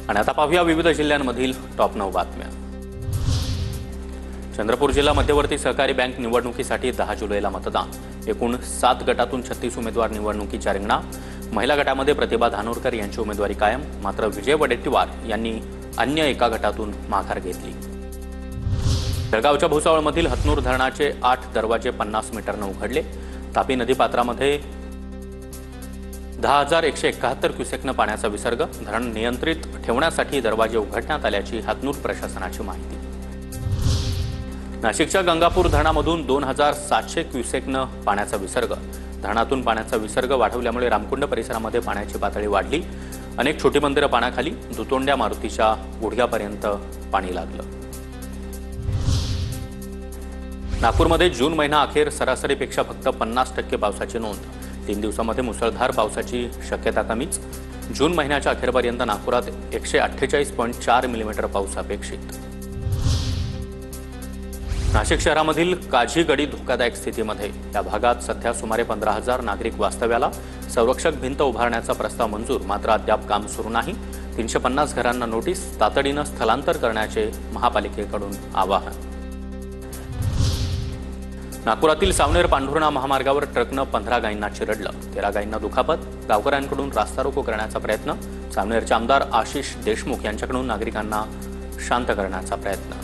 आणि आता पाहूया विविध जिल्ह्यांमधील टॉप 9 बातम्या। चंद्रपूर जिल्हा मध्यवर्ती सहकारी बँक निवडणुकीसाठी 10 जुलैला मतदान। एकूण 7 गटातून 36 उमेदवार निवडणुकीच्या रिंगणात। महिला गटामध्ये प्रतिभा धानोरकर यांची उमेदवारी कायम, मात्र विजय वडेट्टीवार यांनी अन्य एका गटातून माघार घेतली। जळगावच्या भुसावळमधील हतनूर धरणाचे 8 दरवाजे 50 मीटरने उघडले। तापी नदीपात्रामध्ये 10,171 क्युसेकनं पाण्याचा विसर्ग। धरण नियंत्रित ठेवण्यासाठी दरवाजे उघडण्यात आल्याची हतनूर प्रशासनाची माहिती। नाशिकच्या गंगापूर धरणामधून 2,700 क्युसेकनं पाण्याचा विसर्ग। धरणातून पाण्याचा विसर्ग वाढवल्यामुळे रामकुंड परिसरामध्ये पाण्याची पातळी वाढली। अनेक छोटी मंदिरं पाण्याखाली, दुतोंड्या मारुतीच्या गुडघ्यापर्यंत पाणी लागलं। नागपूरमध्ये जून महिना अखेर सरासरीपेक्षा फक्त 50% पावसाची नोंद। 3 दिवसांमध्ये मुसळधार पावसाची शक्यता कमीच। जून महिन्याच्या अखेरपर्यंत नागपुरात 148.4 मिलीमीटर पाऊस अपेक्षित। नाशिक शहरामधील काझी गडी धोकादायक स्थितीमध्ये। या भागात सध्या सुमारे 15,000 नागरिक वास्तव्याला। संरक्षक भिंत उभारण्याचा प्रस्ताव मंजूर, मात्र अद्याप काम सुरू नाही। 350 घरांना नोटीस, तातडीनं स्थलांतर करण्याचे महापालिकेकडून आवाहन। नागपुरातील सावनेर पांढुर्णा महामार्गावर ट्रकनं 15 गायींना चिरडलं। 13 गायींना दुखापत। गावकऱ्यांकडून रास्ता रोको करण्याचा प्रयत्न। सावनेरचे आमदार आशिष देशमुख यांच्याकडून नागरिकांना शांत करण्याचा प्रयत्न।